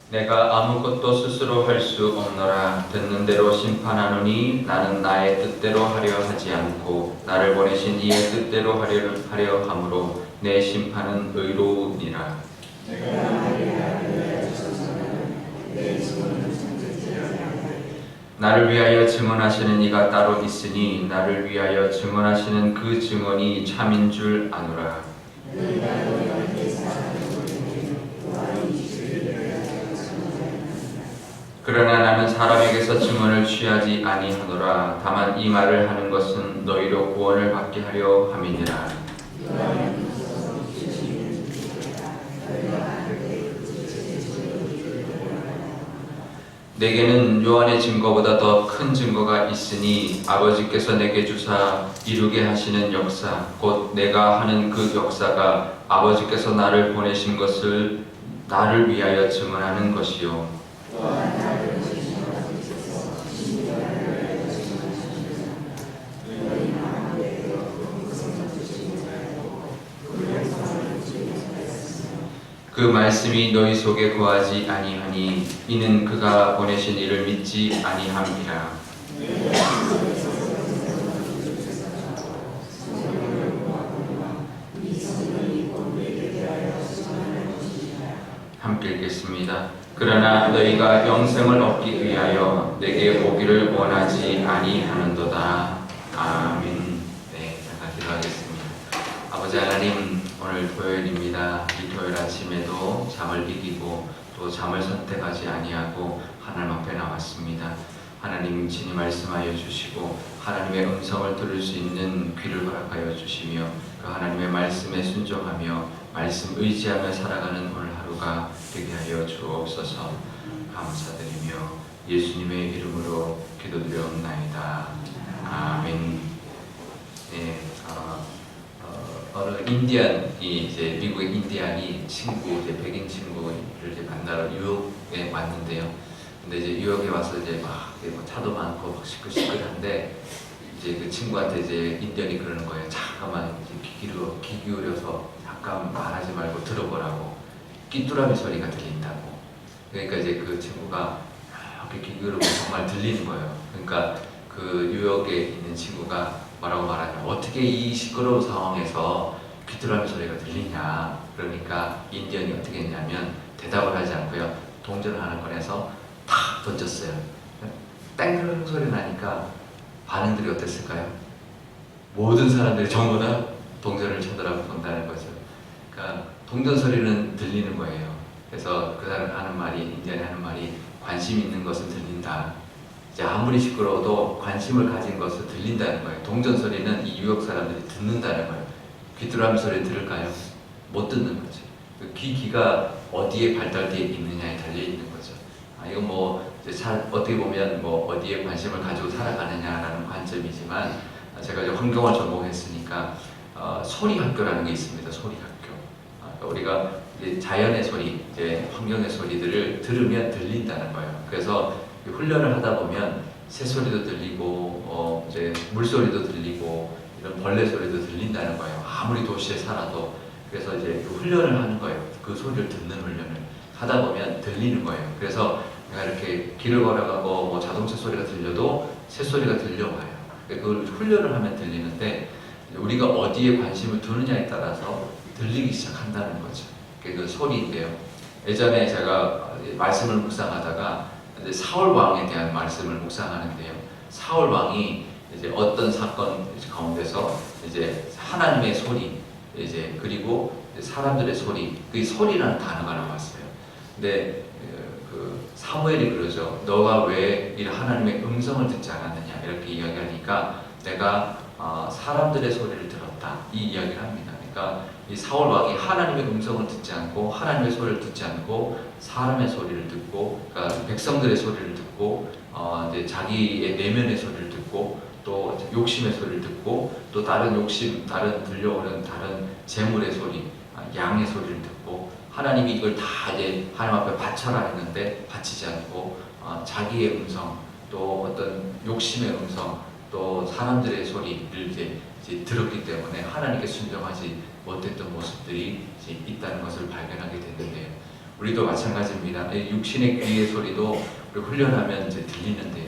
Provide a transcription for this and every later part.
내가 아무것도 스스로 할 수 없노라. 듣는 대로 심판하노니 나는 나의 뜻대로 하려 하지 않고 나를 보내신 이의 뜻대로 하려 함으로 내 심판은 의로우니라. 나를 위하여 증언하시는 이가 따로 있으니 나를 위하여 증언하시는 그 증언이 참인 줄 아노라. 그러나 나는 사람에게서 증언을 취하지 아니하노라. 다만 이 말을 하는 것은 너희로 구원을 받게 하려 함이니라. 내게는 요한의 증거보다 더 큰 증거가 있으니 아버지께서 내게 주사 이루게 하시는 역사, 곧 내가 하는 그 역사가 아버지께서 나를 보내신 것을 나를 위하여 증언하는 것이요. 그 말씀이 너희 속에 거하지 아니하니 이는 그가 보내신 이를 믿지 아니함이라. 함께 읽겠습니다. 그러나 너희가 영생을 얻기 위하여 내게 오기를 원하지 아니하는도다. 아멘. 네, 잠깐 기도하겠습니다. 아버지 하나님, 오늘 토요일입니다. 이 토요일 아침에도 잠을 이기고 또 잠을 선택하지 아니하고 하나님 앞에 나왔습니다. 하나님 친히 말씀하여 주시고 하나님의 음성을 들을 수 있는 귀를 허락하여 주시며 그 하나님의 말씀에 순종하며 말씀 의지하며 살아가는 오늘 하루가 되게 하여 주옵소서. 감사드리며 예수님의 이름으로 기도드려옵나이다. 아멘. 네, 어느 인디안이 이제 미국의 인디안이 친구 이제 백인 친구를 이제 만나러 뉴욕에 왔는데요. 근데 이제 뉴욕에 와서 이제 막 차도 많고 막 시끌시끌한데 이제 그 친구한테 이제 인디언이 그러는 거예요. 잠깐만 이제 귀 기울여서 잠깐 말하지 말고 들어보라고. 귀뚜라미 소리가 들린다고. 그러니까 이제 그 친구가 이렇게 귀 기울이고 정말 들리는 거예요. 그러니까 그 뉴욕에 있는 친구가 뭐라고 말하냐, 어떻게 이 시끄러운 상황에서 귀뚜라미 소리가 들리냐. 그러니까 인디언이 어떻게 했냐면 대답을 하지 않고요, 동전을 하나 꺼내서 탁 던졌어요. 땡 소리 나니까 반응들이 어땠을까요? 모든 사람들이 전부 다 동전을 쳐다본다는 거죠. 그러니까 동전 소리는 들리는 거예요. 그래서 그 사람 하는 말이, 인디언이 하는 말이, 관심 있는 것은 들린다. 이제 아무리 시끄러워도 관심을 가진 것을 들린다는 거예요. 동전 소리는 이 뉴욕 사람들이 듣는다는 거예요. 귀뚜라미 소리 들을까요? 못 듣는 거죠. 귀가 어디에 발달되어 있느냐에 달려 있는 거죠. 이건 뭐 어떻게 보면 뭐 어디에 관심을 가지고 살아가느냐라는 관점이지만, 제가 이제 환경을 전공했으니까 소리 학교라는 게 있습니다. 소리 학교. 우리가 이제 자연의 소리, 이제 환경의 소리들을 들으면 들린다는 거예요. 그래서 훈련을 하다 보면 새소리도 들리고 이제 물소리도 들리고 이런 벌레 소리도 들린다는 거예요. 아무리 도시에 살아도. 그래서 이제 훈련을 하는 거예요. 그 소리를 듣는 훈련을 하다 보면 들리는 거예요. 그래서 내가 이렇게 길을 걸어가고 뭐 자동차 소리가 들려도 새소리가 들려와요. 그걸 훈련을 하면 들리는데, 우리가 어디에 관심을 두느냐에 따라서 들리기 시작한다는 거죠. 그 소리인데요. 예전에 제가 말씀을 묵상하다가 사울 왕에 대한 말씀을 묵상하는데요. 사울 왕이 이제 어떤 사건 가운데서 이제 하나님의 소리, 이제 그리고 사람들의 소리, 그 소리라는 단어가 나왔어요. 근데 그 사무엘이 그러죠. 너가 왜 이 하나님의 음성을 듣지 않았느냐 이렇게 이야기하니까 내가 사람들의 소리를 들었다, 이 이야기를 합니다. 그러니까 이 사울 왕이 하나님의 음성을 듣지 않고 하나님의 소리를 듣지 않고 사람의 소리를 듣고, 그러니까 백성들의 소리를 듣고 이제 자기의 내면의 소리를 듣고 또 욕심의 소리를 듣고 또 다른 욕심, 다른 들려오는 다른 재물의 소리, 양의 소리를 듣고, 하나님이 이걸 다 이제 하나님 앞에 바쳐라 했는데 바치지 않고 자기의 음성, 또 어떤 욕심의 음성, 또 사람들의 소리를 이제 들었기 때문에 하나님께 순종하지 못했던 모습들이 이제 있다는 것을 발견하게 됐는데요. 우리도 마찬가지입니다. 육신의 귀의 소리도 우리 훈련하면 이제 들리는데요.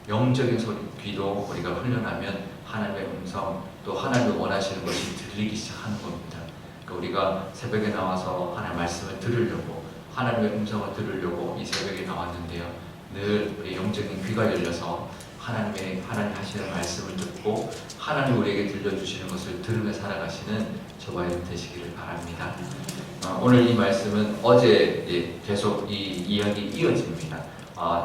영적인 소리, 귀도 우리가 훈련하면 하나님의 음성, 또 하나님이 원하시는 것이 들리기 시작하는 겁니다. 그러니까 우리가 새벽에 나와서 하나님의 말씀을 들으려고, 하나님의 음성을 들으려고 이 새벽에 나왔는데요. 늘 우리 영적인 귀가 열려서 하나님 하시는 말씀을 듣고 하나님 우리에게 들려주시는 것을 들으며 살아가시는 저와 여러분 되시기를 바랍니다. 오늘 이 말씀은 어제 계속 이 이야기 이어집니다.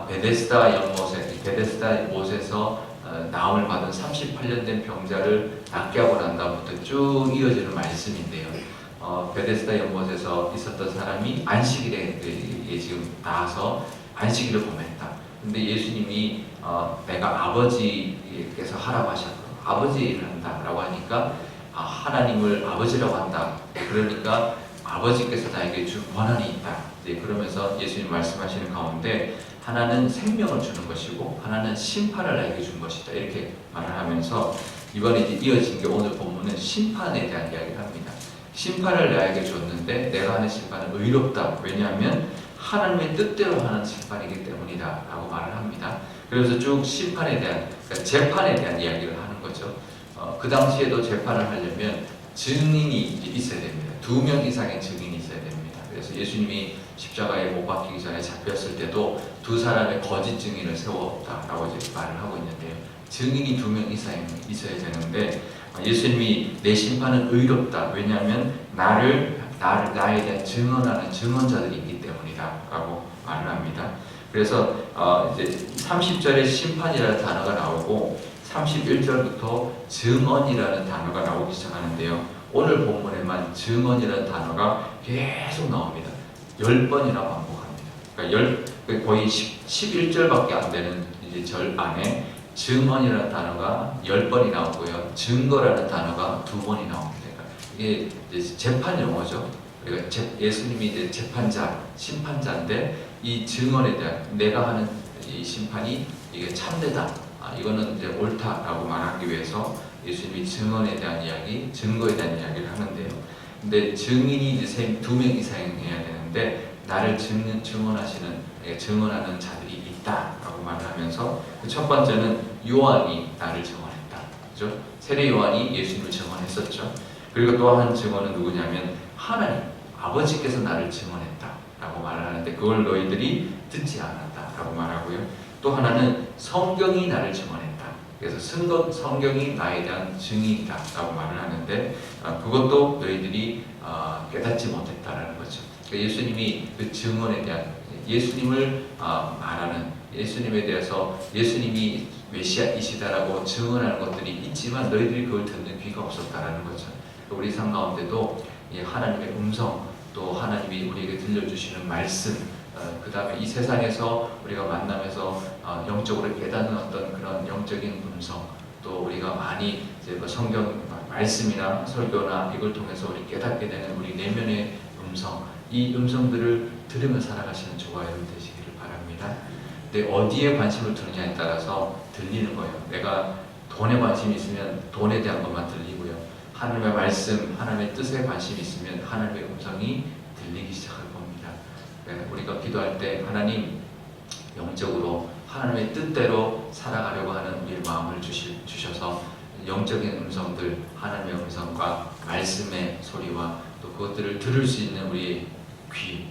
베데스다 연못에, 베데스다 못에서 나음을 받은 38년 된 병자를 낫게 하고 난 다음부터 쭉 이어지는 말씀인데요. 베데스다 연못에서 있었던 사람이 안식일에 지금 나와서 안식일을 범했다. 근데 예수님이 내가 아버지께서 하라고 하셨고 아버지 일을 한다라고 하니까 하나님을 아버지라고 한다. 그러니까 아버지께서 나에게 준 권한이 있다. 그러면서 예수님 말씀하시는 가운데 하나는 생명을 주는 것이고 하나는 심판을 나에게 준 것이다. 이렇게 말을 하면서 이번에 이제 이어진 게 오늘 본문은 심판에 대한 이야기를 합니다. 심판을 나에게 줬는데 내가 하는 심판은 의롭다. 왜냐하면 하나님의 뜻대로 하는 심판이기 때문이다 라고 말을 합니다. 그래서 쭉 심판에 대한, 그러니까 재판에 대한 이야기를 하는 거죠. 그 당시에도 재판을 하려면 증인이 있어야 됩니다. 2명 이상의 증인이 있어야 됩니다. 그래서 예수님이 십자가에 못 박히기 전에 잡혔을 때도 2사람의 거짓 증인을 세웠다라고 이제 말을 하고 있는데요. 증인이 2명 이상 있어야 되는데 예수님이 내 심판은 의롭다. 왜냐하면 나에 대한 증언하는 증언자들이 있기 때문이다 라고 말을 합니다. 그래서 이제 30절에 심판이라는 단어가 나오고 31절부터 증언이라는 단어가 나오기 시작하는데요. 오늘 본문에만 증언이라는 단어가 계속 나옵니다. 10번이나 반복합니다. 그러니까 거의 11절밖에 안 되는 이제 절 안에 증언이라는 단어가 10번이 나오고요. 증거라는 단어가 2번이 나옵니다. 이게 이제 재판 용어죠. 그러니까 예수님이 이제 재판자, 심판자인데 이 증언에 대한 내가 하는 이 심판이 이게 참되다. 이거는 이제 옳다라고 말하기 위해서 예수님이 증언에 대한 이야기, 증거에 대한 이야기를 하는데요. 근데 증인이 이제 2명 이상이어야 되는데 나를 증언하는 자들이 있다라고 말을 하면서 그 첫 번째는 요한이 나를 증언했다. 그죠? 세례 요한이 예수님을 증언했었죠. 그리고 또 한 증언은 누구냐면 하나님, 아버지께서 나를 증언했다라고 말을 하는데 그걸 너희들이 듣지 않았다라고 말하고요. 또 하나는 성경이 나를 증언했다. 그래서 성경이 나에 대한 증인이다라고 말을 하는데 그것도 너희들이 깨닫지 못했다라는 거죠. 그러니까 예수님이 그 증언에 대한 예수님을 말하는 예수님에 대해서 예수님이 메시아이시다라고 증언하는 것들이 있지만 너희들이 그걸 듣는 귀가 없었다라는 거죠. 우리 삶 가운데도 하나님의 음성 또 하나님이 우리에게 들려주시는 말씀 그 다음에 이 세상에서 우리가 만나면서 영적으로 깨닫는 어떤 그런 영적인 음성 또 우리가 많이 이제 뭐 성경 말씀이나 설교나 이걸 통해서 우리 깨닫게 되는 우리 내면의 음성 이 음성들을 들으며 살아가시는 저와 여러분 되시기를 바랍니다. 근데 어디에 관심을 두느냐에 따라서 들리는 거예요. 내가 돈에 관심이 있으면 돈에 대한 것만 들리고요. 하나님의 말씀, 하나님의 뜻에 관심이 있으면 하나님의 음성이 들리기 시작할 겁니다. 우리가 기도할 때 하나님 영적으로 하나님의 뜻대로 살아가려고 하는 우리의 마음을 주셔서 영적인 음성들, 하나님의 음성과 말씀의 소리와 또 그것들을 들을 수 있는 우리의 귀,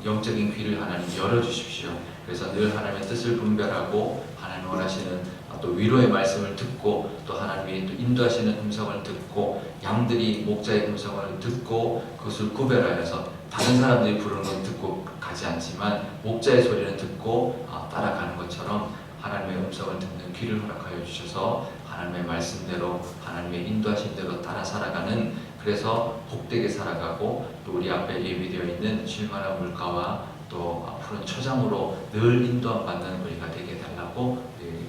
영적인 귀를 하나님 열어주십시오. 그래서 늘 하나님의 뜻을 분별하고 하나님 원하시는 또 위로의 말씀을 듣고 또 하나님이 또 인도하시는 음성을 듣고 양들이 목자의 음성을 듣고 그것을 구별하여서 다른 사람들이 부르는 건 듣고 가지 않지만 목자의 소리는 듣고 따라가는 것처럼 하나님의 음성을 듣는 귀를 허락하여 주셔서 하나님의 말씀대로 하나님의 인도하신 대로 따라 살아가는 그래서 복되게 살아가고 또 우리 앞에 예비되어 있는 쉴만한 물가와 또 푸른 초장으로 늘 인도함 받는 우리가 되게 해달라고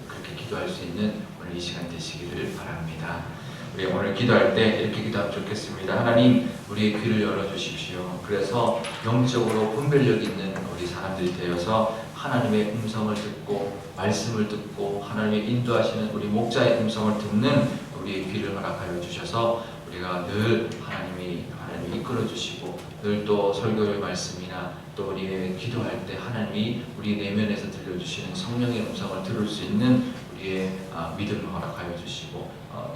그렇게 기도할 수 있는 오늘 이 시간 되시기를 바랍니다. 우리 오늘 기도할 때 이렇게 기도하면 좋겠습니다. 하나님 우리의 귀를 열어주십시오. 그래서 영적으로 분별력 있는 우리 사람들이 되어서 하나님의 음성을 듣고 말씀을 듣고 하나님의 인도하시는 우리 목자의 음성을 듣는 우리의 귀를 허락하여 주셔서 우리가 늘 하나님이 이끌어 주시고 늘 또 설교의 말씀이나 또 우리의 기도할 때 하나님이 우리 내면에서 들려주시는 성령의 음성을 들을 수 있는 우리의 믿음을 허락하여 주시고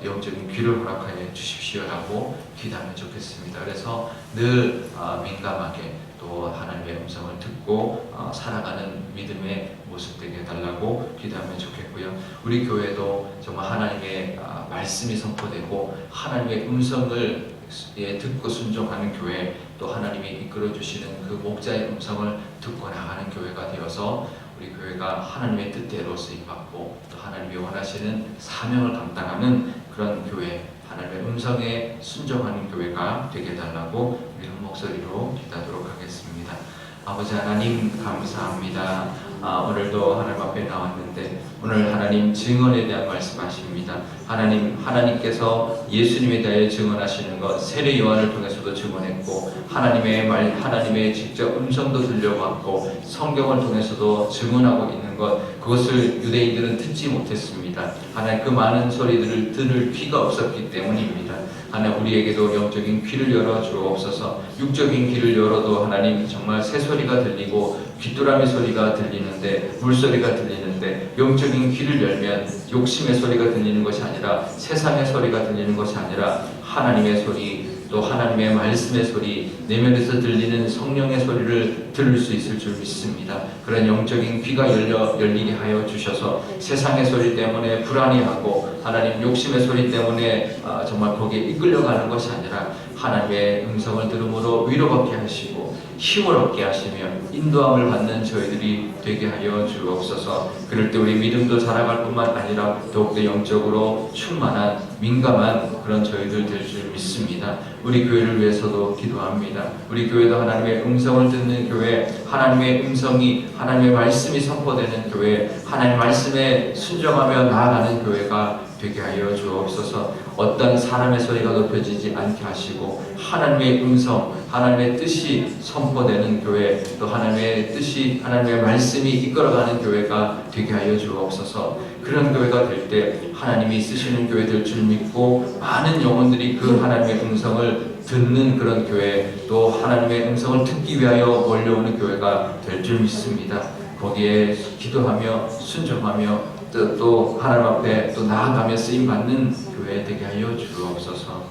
영적인 귀를 허락하여 주십시오라고 기도하면 좋겠습니다. 그래서 늘 민감하게 또 하나님의 음성을 듣고 살아가는 믿음의 모습 되게 해달라고 기도하면 좋겠고요. 우리 교회도 정말 하나님의 말씀이 선포되고 하나님의 음성을 듣고 순종하는 교회, 또 하나님이 이끌어 주시는 그 목자의 음성을 듣고 나가는 교회가 되어서 우리 교회가 하나님의 뜻대로 쓰임받고 또 하나님이 원하시는 사명을 감당하는 그런 교회, 하나님의 음성에 순종하는 교회가 되게 해달라고 우리 한 목소리로 기도하도록 하겠습니다. 아버지 하나님 감사합니다. 오늘도 하나님 앞에 나왔는데 오늘 하나님 증언에 대한 말씀하십니다. 하나님께서 예수님에 대해 증언하시는 것, 세례 요한을 통해서도 증언했고 하나님의 직접 음성도 들려왔고 성경을 통해서도 증언하고 있는 것, 그것을 유대인들은 듣지 못했습니다. 하나님 그 많은 소리들을 들을 귀가 없었기 때문입니다. 하나님 우리에게도 영적인 귀를 열어 주옵소서. 육적인 귀를 열어도 하나님 정말 새소리가 들리고 귀뚜라미 소리가 들리는데, 물소리가 들리는데, 영적인 귀를 열면 욕심의 소리가 들리는 것이 아니라 세상의 소리가 들리는 것이 아니라 하나님의 소리, 또 하나님의 말씀의 소리, 내면에서 들리는 성령의 소리를 들을 수 있을 줄 믿습니다. 그런 영적인 귀가 열리게 하여 주셔서 세상의 소리 때문에 불안해하고 하나님 욕심의 소리 때문에 정말 거기에 이끌려가는 것이 아니라 하나님의 음성을 들음으로 위로받게 하시고 힘을 얻게 하시며 인도함을 받는 저희들이 되게 하여 주옵소서. 그럴 때 우리 믿음도 자라갈 뿐만 아니라 더욱더 영적으로 충만한 민감한 그런 저희들 될 줄 믿습니다. 우리 교회를 위해서도 기도합니다. 우리 교회도 하나님의 음성을 듣는 교회, 하나님의 음성이, 하나님의 말씀이 선포되는 교회, 하나님의 말씀에 순종하며 나아가는 교회가 되게 하여 주옵소서. 어떤 사람의 소리가 높여지지 않게 하시고 하나님의 음성, 하나님의 뜻이 선포되는 교회, 또 하나님의 뜻이, 하나님의 말씀이 이끌어가는 교회가 되게 하여 주옵소서. 그런 교회가 될 때 하나님이 쓰시는 교회 될 줄 믿고 많은 영혼들이 그 하나님의 음성을 듣는 그런 교회, 또 하나님의 음성을 듣기 위하여 몰려오는 교회가 될 줄 믿습니다. 거기에 기도하며 순종하며 또 하나님 앞에 또 나아가며 쓰임받는 교회 되게 하여 주옵소서.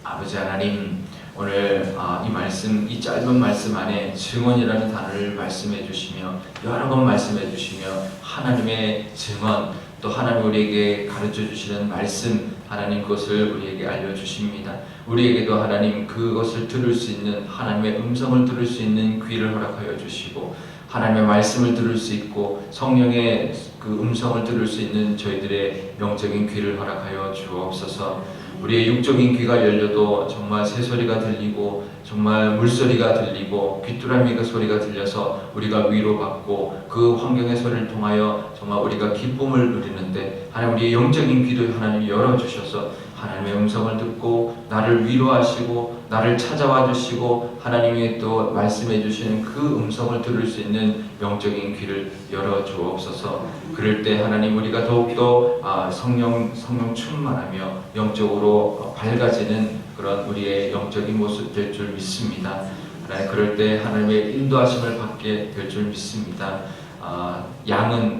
아버지 하나님, 오늘 이 말씀, 이 짧은 말씀 안에 증언이라는 단어를 말씀해 주시며 여러 번 말씀해 주시며 하나님의 증언, 또 하나님 우리에게 가르쳐 주시는 말씀, 하나님 그것을 우리에게 알려주십니다. 우리에게도 하나님 그것을 들을 수 있는, 하나님의 음성을 들을 수 있는 귀를 허락하여 주시고 하나님의 말씀을 들을 수 있고 성령의 그 음성을 들을 수 있는 저희들의 영적인 귀를 허락하여 주옵소서. 우리의 육적인 귀가 열려도 정말 새소리가 들리고 정말 물소리가 들리고 귀뚜라미가 소리가 들려서 우리가 위로받고 그 환경의 소리를 통하여 정말 우리가 기쁨을 누리는데, 하나님 우리의 영적인 귀도 하나님 열어주셔서 하나님의 음성을 듣고 나를 위로하시고 나를 찾아와 주시고 하나님이 또 말씀해 주시는 그 음성을 들을 수 있는 영적인 귀를 열어 주옵소서. 그럴 때 하나님 우리가 더욱더 성령 충만하며 영적으로 밝아지는 그런 우리의 영적인 모습 될 줄 믿습니다. 하나님 그럴 때 하나님의 인도하심을 받게 될 줄 믿습니다.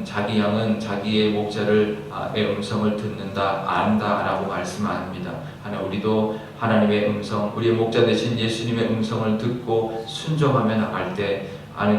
자기 양은 자기의 목자의 음성을 듣는다, 안다라고 말씀합니다. 하나님 우리도 하나님의 음성, 우리의 목자 되신 예수님의 음성을 듣고 순종하며 나갈 때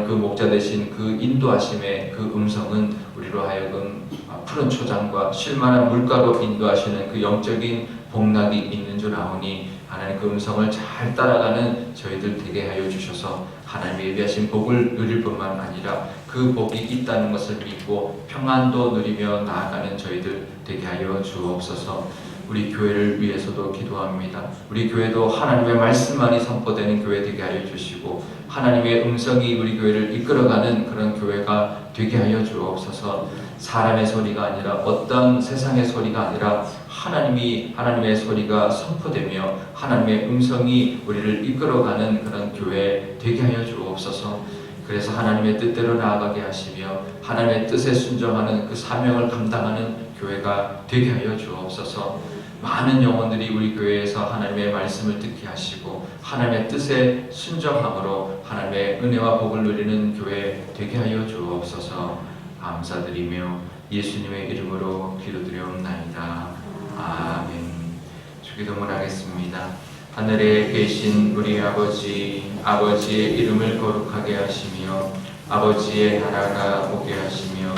그 목자 되신 그 인도하심의 그 음성은 우리로 하여금 푸른 초장과 쉴만한 물가로 인도하시는 그 영적인 복락이 있는 줄 아오니 하나님 그 음성을 잘 따라가는 저희들 되게 하여 주셔서 하나님의 예비하신 복을 누릴 뿐만 아니라 그 복이 있다는 것을 믿고 평안도 누리며 나아가는 저희들 되게 하여 주옵소서. 우리 교회를 위해서도 기도합니다. 우리 교회도 하나님의 말씀만이 선포되는 교회 되게 하여 주시고 하나님의 음성이 우리 교회를 이끌어가는 그런 교회가 되게 하여 주옵소서. 사람의 소리가 아니라 어떤 세상의 소리가 아니라 하나님의 소리가 선포되며 하나님의 음성이 우리를 이끌어가는 그런 교회 되게 하여 주옵소서. 그래서 하나님의 뜻대로 나아가게 하시며 하나님의 뜻에 순종하는 그 사명을 감당하는 교회가 되게 하여 주옵소서. 많은 영혼들이 우리 교회에서 하나님의 말씀을 듣게 하시고 하나님의 뜻에 순종함으로 하나님의 은혜와 복을 누리는 교회 되게 하여 주옵소서. 감사드리며 예수님의 이름으로 기도드리옵나이다. 아멘. 주기도문 하겠습니다. 하늘에 계신 우리 아버지, 아버지의 이름을 거룩하게 하시며 아버지의 나라가 오게 하시며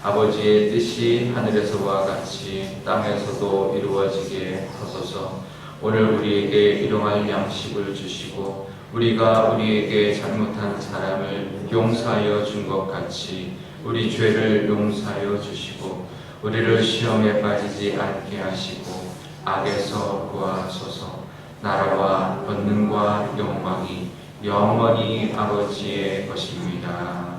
아버지의 뜻이 하늘에서와 같이 땅에서도 이루어지게 하소서. 오늘 우리에게 일용할 양식을 주시고 우리가 우리에게 잘못한 사람을 용서하여 준 것 같이 우리 죄를 용서하여 주시고 우리를 시험에 빠지지 않게 하시고 악에서 구하소서. 나라와 권능과 영광이 영원히 아버지의 것입니다.